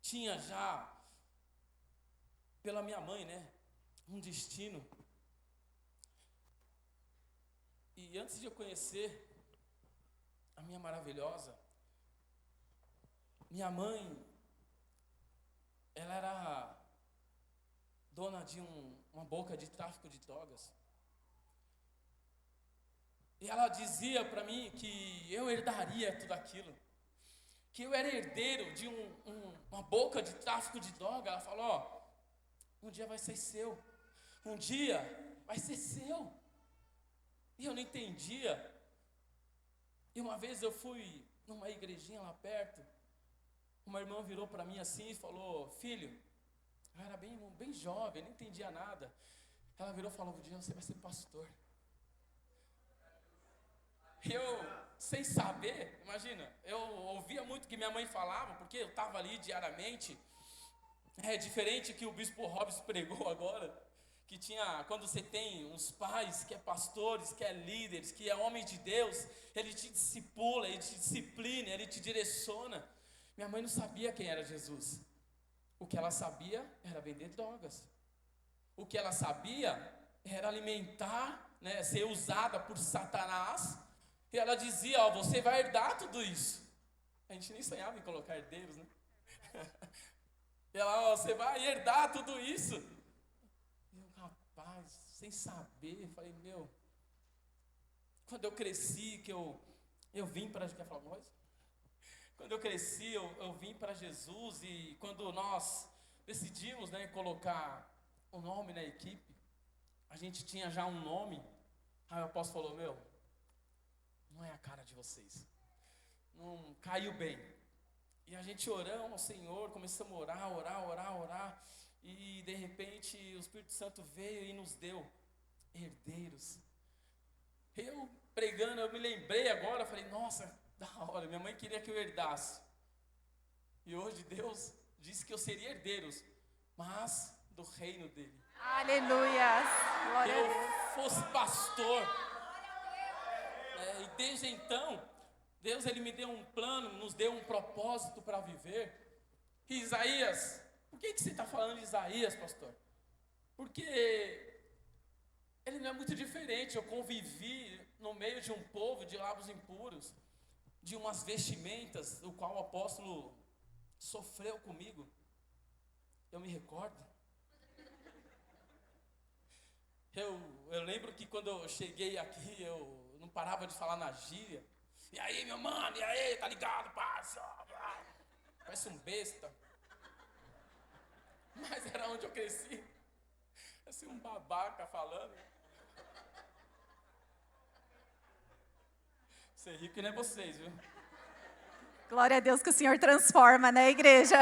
tinha já, pela minha mãe, né, um destino. E antes de eu conhecer a minha maravilhosa, minha mãe, ela era dona de uma boca de tráfico de drogas. E ela dizia para mim que eu herdaria tudo aquilo, que eu era herdeiro de uma boca de tráfico de droga. Ela falou: ó, um dia vai ser seu, um dia vai ser seu. E eu não entendia. E uma vez eu fui numa igrejinha lá perto, uma irmã virou para mim assim e falou: filho, eu era bem jovem, não entendia nada. Ela virou e falou: um dia você vai ser pastor. Eu, sem saber, imagina, eu ouvia muito o que minha mãe falava, porque eu estava ali diariamente. É diferente que o bispo Robson pregou agora, que tinha, quando você tem uns pais que é pastores, que é líderes, que é homem de Deus, ele te discipula, ele te disciplina, ele te direciona. Minha mãe não sabia quem era Jesus. O que ela sabia era vender drogas. O que ela sabia era alimentar, né, ser usada por Satanás. E ela dizia: ó, você vai herdar tudo isso. A gente nem sonhava em colocar herdeiros, né? E ela: ó, você vai herdar tudo isso. E eu, rapaz, sem saber, falei: meu, quando eu cresci, que eu vim para... Quer falar alguma coisa? Quando eu cresci, eu vim para Jesus, e quando nós decidimos, né, colocar o nome na equipe, a gente tinha já um nome. Aí o apóstolo falou: meu, não é a cara de vocês, não caiu bem. E a gente orando ao Senhor, começamos a orar, e de repente o Espírito Santo veio e nos deu herdeiros. Eu pregando, eu me lembrei agora, falei: nossa, da hora, minha mãe queria que eu herdasse. E hoje Deus disse que eu seria herdeiro, mas do reino dele. Aleluia. Glória Que a eu Deus. fosse pastor. E desde então, Deus, ele me deu um plano, nos deu um propósito para viver. E Isaías, por que você está falando de Isaías, pastor? Porque ele não é muito diferente. Eu convivi no meio de um povo de lábios impuros, de umas vestimentas, do qual o apóstolo sofreu comigo. Eu me recordo. Eu lembro que quando eu cheguei aqui, eu não parava de falar na gíria. E aí, meu mano, e aí, tá ligado, parça? Parece um besta. Mas era onde eu cresci. Assim, um babaca falando. Ser rico não é vocês, viu? Glória a Deus que o Senhor transforma, né, igreja?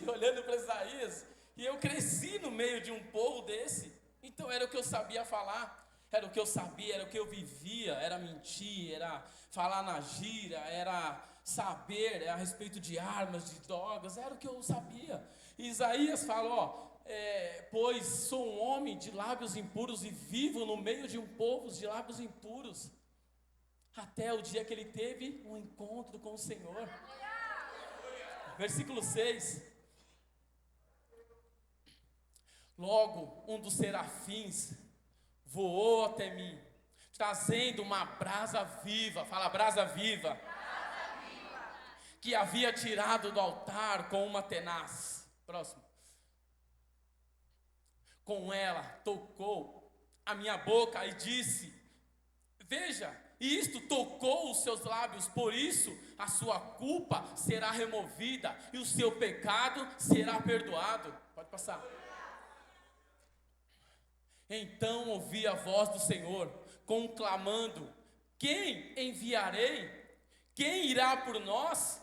E olhando para Isaías, e eu cresci no meio de um povo desse. Então era o que eu sabia falar, era o que eu sabia, era o que eu vivia, era mentir, era falar na gíria, era saber a respeito de armas, de drogas, era o que eu sabia. E Isaías fala, pois sou um homem de lábios impuros e vivo no meio de um povo de lábios impuros, até o dia que ele teve um encontro com o Senhor. Versículo 6. Logo, um dos serafins voou até mim, trazendo uma brasa viva, fala brasa viva, que havia tirado do altar com uma tenaz. Próximo. Com ela tocou a minha boca e disse: veja, isto tocou os seus lábios, por isso a sua culpa será removida e o seu pecado será perdoado. Pode passar. Então ouvi a voz do Senhor, conclamando: quem enviarei? Quem irá por nós?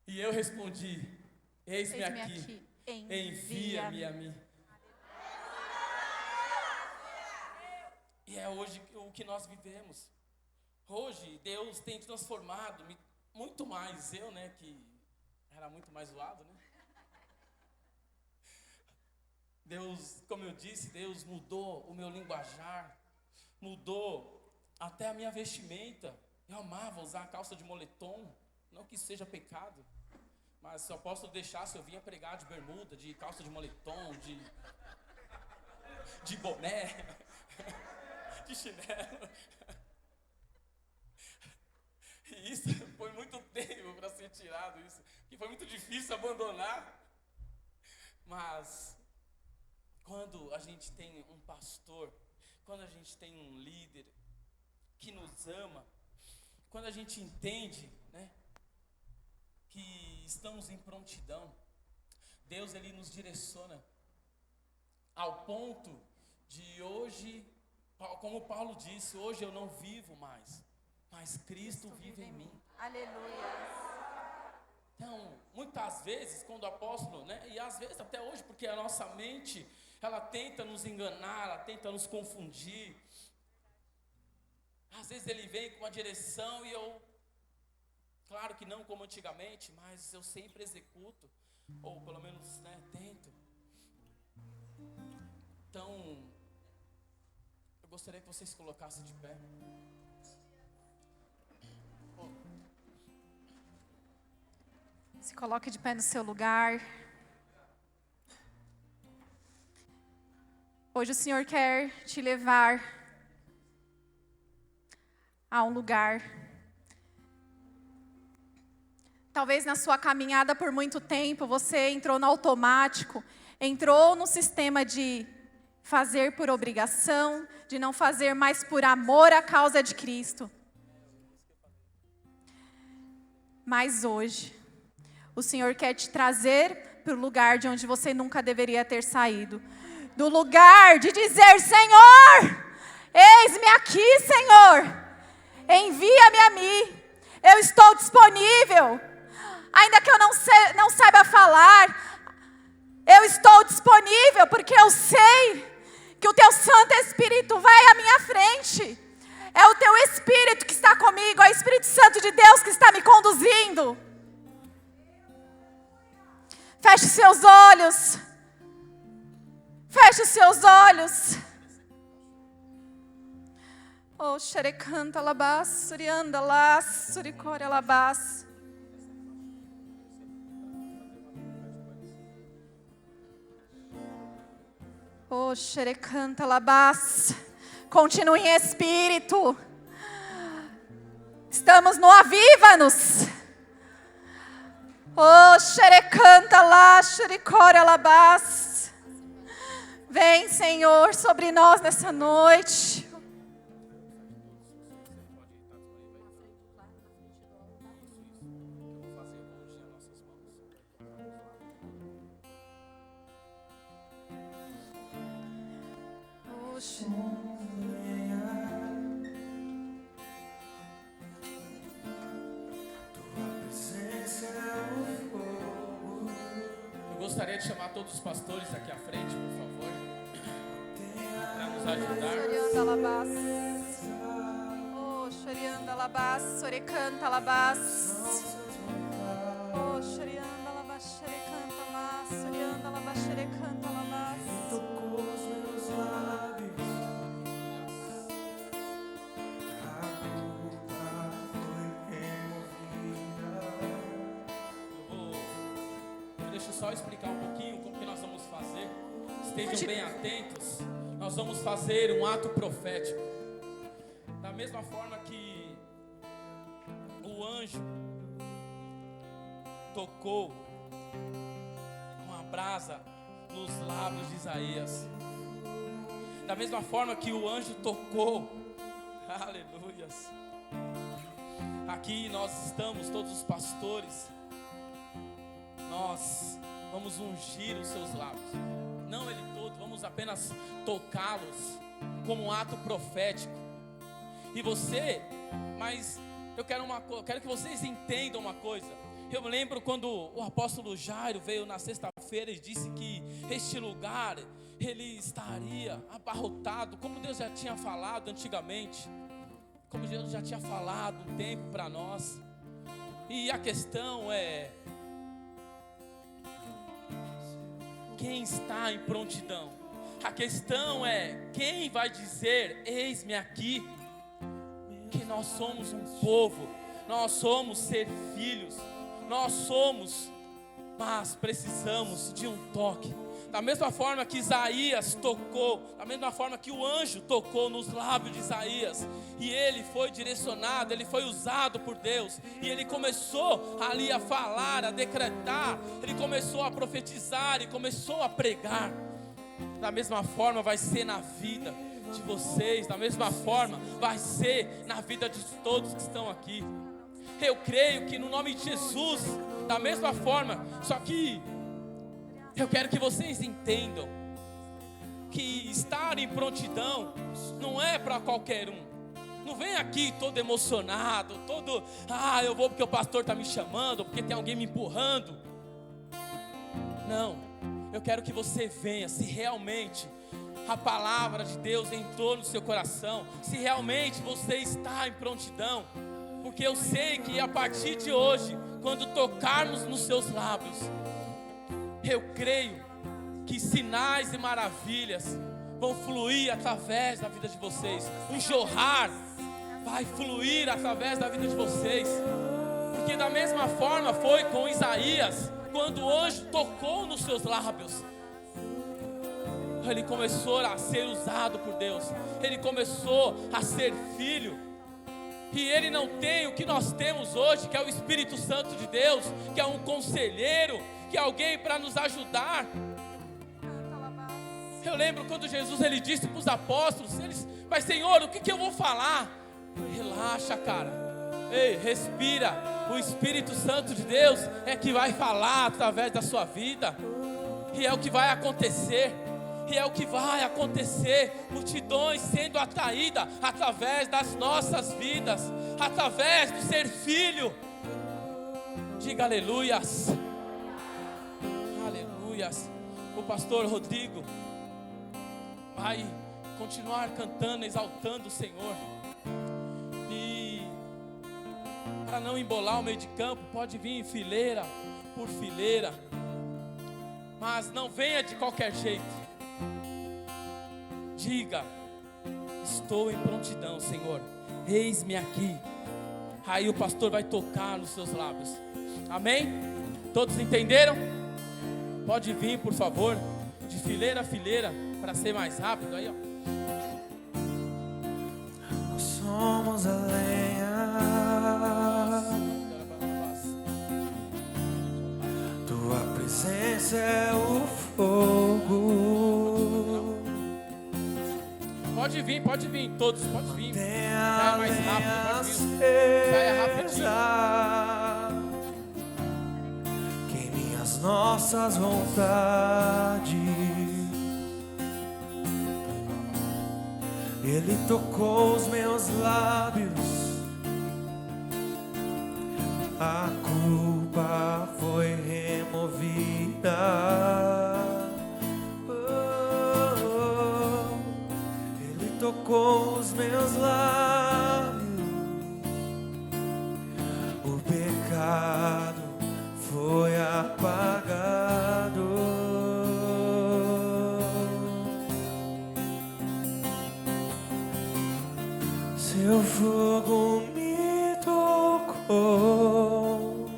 E eu respondi: eis-me aqui, envia-me a mim. E é hoje o que nós vivemos. Hoje Deus tem transformado muito mais, eu, né, que era muito mais zoado, né? Deus, como eu disse, Deus mudou o meu linguajar, mudou até a minha vestimenta. Eu amava usar calça de moletom, não que isso seja pecado, mas só posso deixar se eu vinha pregar de bermuda, de calça de moletom, de boné, de chinelo. E isso foi muito tempo para ser tirado isso, que foi muito difícil abandonar. Mas quando a gente tem um pastor, quando a gente tem um líder que nos ama, quando a gente entende, né, que estamos em prontidão, Deus ele nos direciona ao ponto de hoje, como Paulo disse, hoje eu não vivo mais, mas Cristo vive em mim. Aleluia. Então, muitas vezes, quando o apóstolo, né, e às vezes até hoje, porque a nossa mente, ela tenta nos enganar, ela tenta nos confundir. Às vezes ele vem com uma direção e eu, claro que não como antigamente, mas eu sempre executo, ou pelo menos, né, tento. Então, eu gostaria que vocês se colocassem de pé. Se coloque de pé no seu lugar. Hoje o Senhor quer te levar a um lugar. Talvez na sua caminhada por muito tempo você entrou no automático, entrou no sistema de fazer por obrigação, de não fazer mais por amor à causa de Cristo. Mas hoje o Senhor quer te trazer para o lugar de onde você nunca deveria ter saído. Do lugar de dizer: Senhor, eis-me aqui, Senhor. Envia-me a mim. Eu estou disponível. Ainda que eu não saiba falar, eu estou disponível porque eu sei que o Teu Santo Espírito vai à minha frente. É o Teu Espírito que está comigo, é o Espírito Santo de Deus que está me conduzindo. Feche seus olhos. Feche os seus olhos. Oh, xerecanta labás, surianda lá, suricória labás. Oh, xerecanta labás. Continue em espírito. Estamos no Aviva-nos. Oh, xerecanta lá, Xericoralabás. Vem, Senhor, sobre nós nessa noite. Eu gostaria de chamar todos os pastores aqui à frente, por favor, para nos ajudar. Xoriandalabás. Oh, Xoriandalabás, Sorecantalabás. Oh, Xoriandalabás, Xerecantalabás, Xoriandalabás, Xerecantalabás. Tocou os meus lábios, a culpa foi removida. Deixa eu só explicar um pouquinho como que nós vamos fazer. Estejam bem atentos. Nós vamos fazer um ato profético. Da mesma forma que o anjo tocou uma brasa nos lábios de Isaías. Da mesma forma que o anjo tocou, aleluias. Aqui nós estamos, todos os pastores. Nós vamos ungir os seus lábios. Não ele todo, vamos apenas tocá-los como um ato profético. E você, mas eu quero que vocês entendam uma coisa. Eu me lembro quando o apóstolo Jairo veio na sexta-feira e disse que este lugar, ele estaria abarrotado, como Deus já tinha falado antigamente. Como Deus já tinha falado um tempo para nós. E a questão é: quem está em prontidão? A questão é: quem vai dizer, eis-me aqui? Que nós somos um povo, nós somos ser filhos, nós somos, mas precisamos de um toque. Da mesma forma que Isaías tocou, da mesma forma que o anjo tocou nos lábios de Isaías, e ele foi direcionado, ele foi usado por Deus, e ele começou ali a falar, a decretar, ele começou a profetizar e começou a pregar. Da mesma forma vai ser na vida de vocês, da mesma forma vai ser na vida de todos que estão aqui. Eu creio que no nome de Jesus, da mesma forma, só que eu quero que vocês entendam que estar em prontidão não é para qualquer um. Não vem aqui todo emocionado, todo, eu vou porque o pastor está me chamando, porque tem alguém me empurrando. Não, eu quero que você venha se realmente a palavra de Deus entrou no seu coração, se realmente você está em prontidão. Porque eu sei que a partir de hoje, quando tocarmos nos seus lábios, eu creio que sinais e maravilhas vão fluir através da vida de vocês. Um jorrar vai fluir através da vida de vocês. Porque da mesma forma foi com Isaías, quando o anjo tocou nos seus lábios. Ele começou a ser usado por Deus. Ele começou a ser filho. E ele não tem o que nós temos hoje, que é o Espírito Santo de Deus, que é um conselheiro, que é alguém para nos ajudar. Eu lembro quando Jesus ele disse para os apóstolos, mas Senhor, o que eu vou falar? Relaxa, cara. Ei, respira. O Espírito Santo de Deus é que vai falar através da sua vida. E é o que vai acontecer. E é o que vai acontecer, multidões sendo atraídas através das nossas vidas, através de ser filho. Diga aleluias. Aleluias. O pastor Rodrigo vai continuar cantando, exaltando o Senhor. E para não embolar o meio de campo, pode vir fileira por fileira, mas não venha de qualquer jeito. Diga: estou em prontidão, Senhor, eis-me aqui. Aí o pastor vai tocar nos seus lábios. Amém? Todos entenderam? Pode vir, por favor, de fileira a fileira, para ser mais rápido aí, ó. Nós somos a lenha, tua presença presença é o fogo. Pode vir, todos, pode vir. Tem Saia a mais lenha rápido, pode vir. Saia rapidinho. acesa, queime as nossas vontades. Ele tocou os meus lábios, a culpa foi removida. Ele tocou os meus lábios, o pecado foi apagado. Seu fogo me tocou,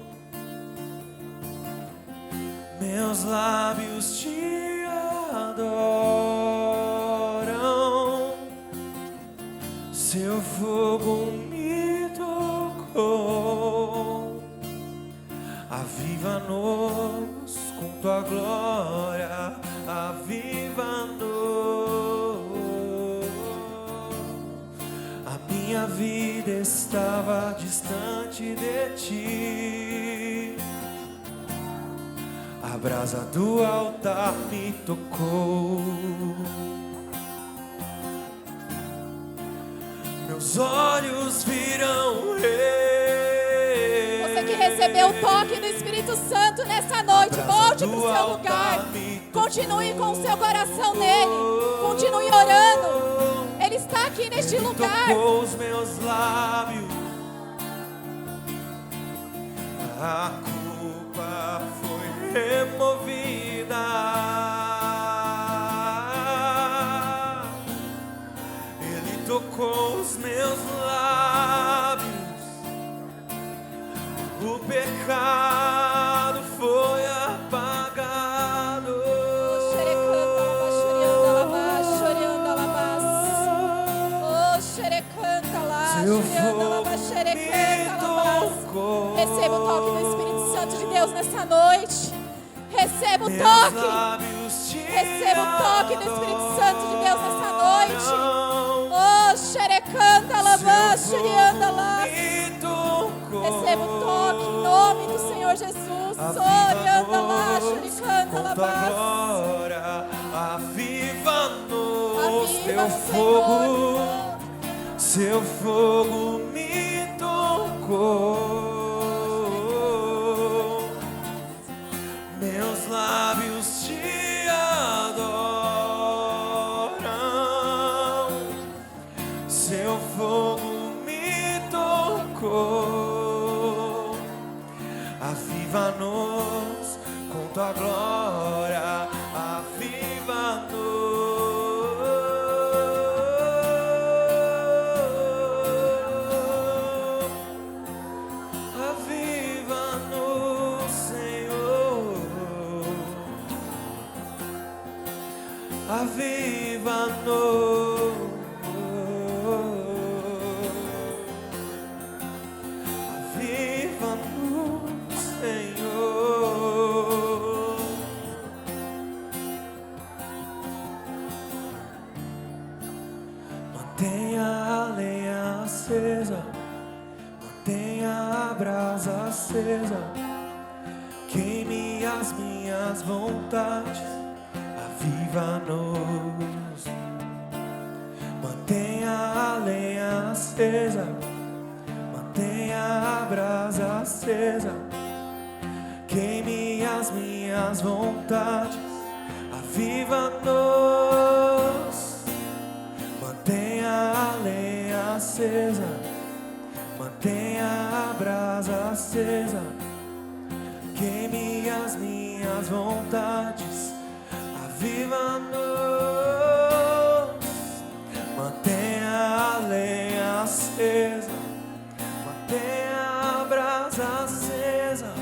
meus lábios te adoram. Seu fogo me tocou, aviva-nos com tua glória, aviva-nos. A minha vida estava distante de ti, a brasa do altar me tocou. Meus olhos viram o Rei. Você que recebeu o toque do Espírito Santo nessa noite, volte para o seu lugar. Continue com o seu coração nele. Continue orando. Ele está aqui neste lugar. Tocou os meus lábios, a culpa foi removida. Ele tocou os meus lábios, o pecado foi apagado. Seu fogo me tocou. Receba o toque do Espírito Santo de Deus nessa noite. Receba o Meus toque. lábios te Receba o toque do Espírito Santo de Deus nessa noite. adoram. Oh, xerecanta, lavá, Seu xereanda, fogo lá. me tocou. Receba o toque em nome do Senhor Jesus. Orianda, lá, xerecanta, Com tua lavá. glória, aviva-nos, Aviva, teu Senhor. fogo, seu fogo me tocou. Meus lábios te adoram, seu fogo me tocou. Aviva-nos com tua glória, aviva-nos, Senhor, aviva-nos, aviva-nos, Senhor. Mantenha a lenha acesa, mantenha a brasa acesa, queime as minhas vontades, aviva-nos. Mantenha a lenha acesa, mantenha a brasa acesa, queime as minhas vontades, aviva-nos. Mantenha a lenha acesa, mantenha a brasa acesa, queime as minhas vontades, aviva-nos. Mantenha a lenha acesa, mantenha a brasa acesa,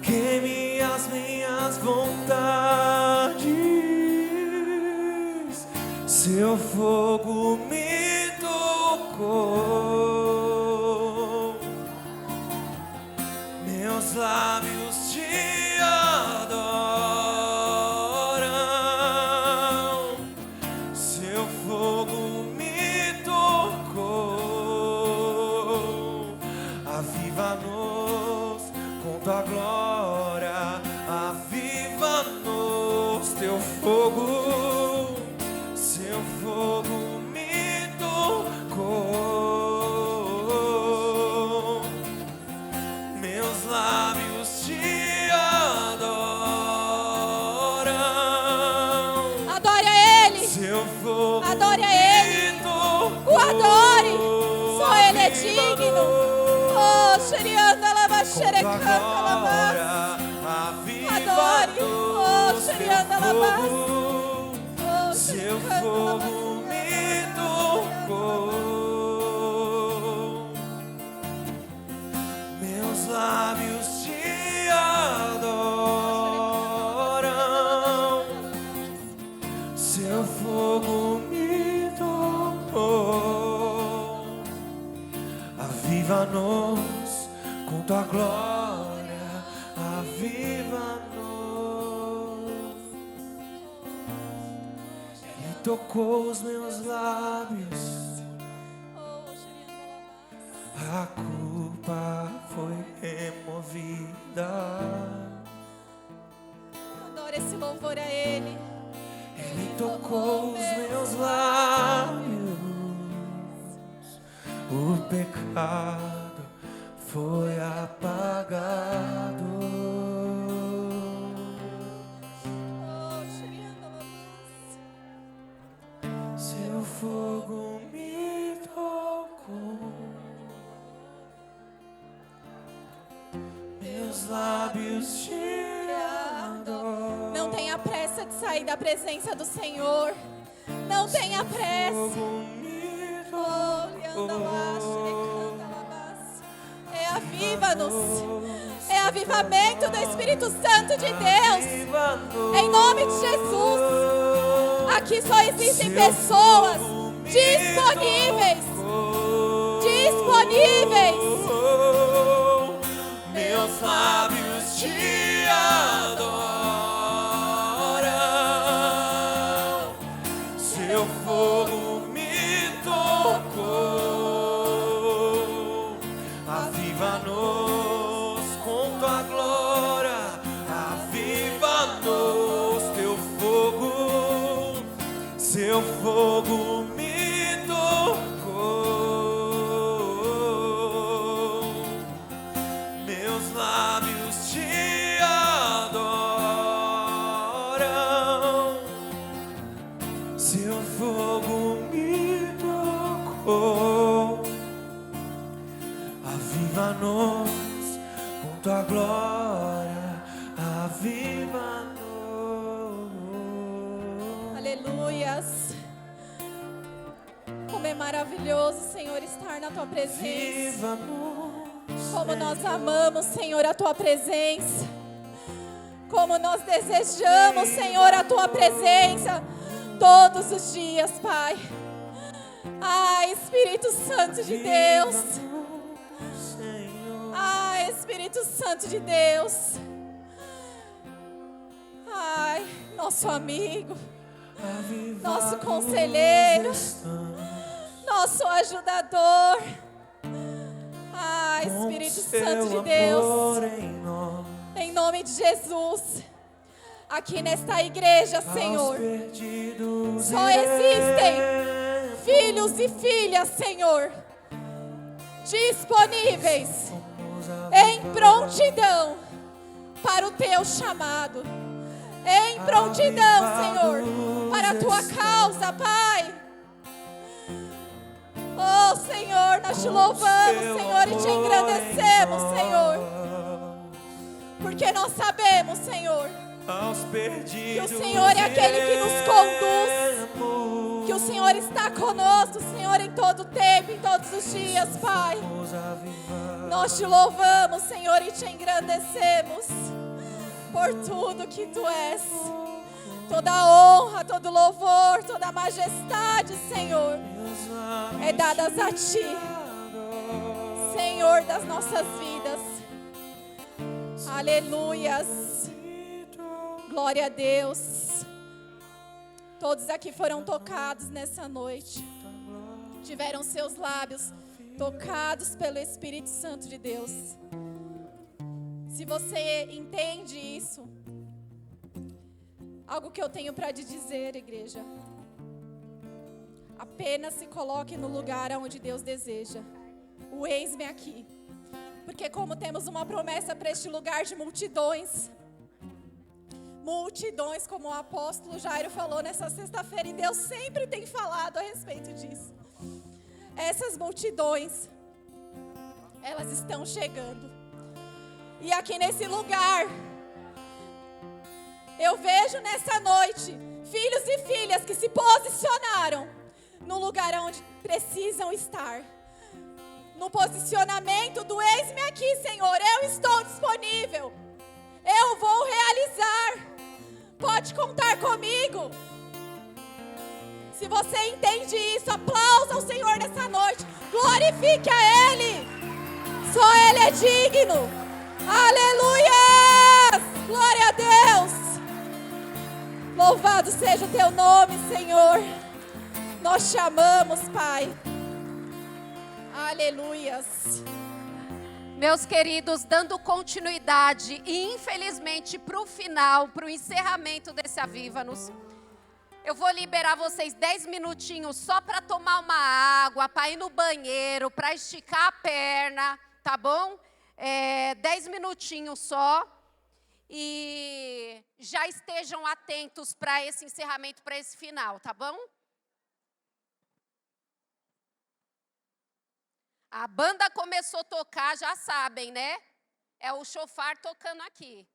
queime as minhas vontades. Seu fogo me tocou, meus lábios te adoram. Aviva-nos, teu fogo, seu fogo me tocou. Meus lábios te adoram. Adore a Ele. Seu fogo Adore a Ele. me tocou. O adore. Só Ele é digno. Oh, xerianda lava, xerecanta lava. Adore. Oh, xerianda lava. Oh, Seu xerecanta lava. fogo me tocou. Meus lábios te adoram. Seu fogo me tocou. Aviva-nos com tua glória. Aviva-nos. Ele tocou os meus lábios. Oh, xerianda A culpa foi removida. lava. Adore esse louvor a Ele. Ele tocou os meus lábios. O pecado foi apagado. Oh, xerianda lava. Seu fogo me tocou. Meus lábios te adoram. Não tenha pressa de sair da presença do Senhor. Não tenha pressa. Fogo me Oh, lianda lá, xerecanta lavas. É aviva-nos. É avivamento do Espírito Santo de Deus. Em nome de Jesus. Aqui só existem pessoas disponíveis. Disponíveis. Meus lábios te adoram. Seu fogo me tocou. Aviva-nos com tua glória. Aviva-nos, teu fogo. Seu fogo me tocou. Meus lábios te adoram. Seu fogo me tocou. Aviva-nos com tua glória. Aviva-nos. Aleluias. Como é maravilhoso, Senhor, estar na tua presença. Aviva-nos. Como nós amamos, Senhor, a tua presença. Como nós desejamos, Senhor, a tua presença todos os dias, Pai. Ai, Espírito Santo de Deus. Senhor. Ai, Espírito Santo de Deus. Ai, nosso amigo, nosso conselheiro, nosso ajudador. Ai, Espírito Santo de Deus. Em nome de Jesus. Aqui nesta igreja, Senhor, só existem filhos e filhas, Senhor, disponíveis, em prontidão para o teu chamado, em prontidão, Senhor, para a tua causa, Pai. Oh, Senhor, nós te louvamos, Senhor, e te engrandecemos, Senhor, porque nós sabemos, Senhor, que o Senhor é aquele que nos conduz, que o Senhor está conosco, Senhor, em todo tempo, em todos os dias, Pai. Nós te louvamos, Senhor, e te engrandecemos por tudo que Tu és. Toda a honra, todo louvor, toda a majestade, Senhor, é dadas a Ti, Senhor das nossas vidas. Aleluias. Glória a Deus. Todos aqui foram tocados nessa noite. Tiveram seus lábios tocados pelo Espírito Santo de Deus. Se você entende isso, Algo que eu tenho para te dizer, igreja. Apenas se coloque no lugar onde Deus deseja. O eis-me aqui. Porque como temos uma promessa para este lugar de multidões, como o apóstolo Jairo falou nessa sexta-feira, e Deus sempre tem falado a respeito disso. Essas multidões, elas estão chegando. E aqui nesse lugar, eu vejo nessa noite filhos e filhas que se posicionaram no lugar onde precisam estar. No posicionamento do eis-me aqui, Senhor, eu estou disponível. Eu vou realizar. Pode contar comigo. Se você entende isso, aplausa ao Senhor nessa noite. Glorifique a Ele. Só Ele é digno. Aleluia! Glória a Deus. Louvado seja o teu nome, Senhor. Nós te amamos, Pai. Aleluias. Meus queridos, dando continuidade e infelizmente para o final, para o encerramento desse Aviva-nos, eu vou liberar vocês 10 minutinhos só para tomar uma água, para ir no banheiro, para esticar a perna, tá bom? 10 minutinhos só. E já estejam atentos para esse encerramento, para esse final, tá bom? A banda começou a tocar, já sabem, né? É o chofar tocando aqui.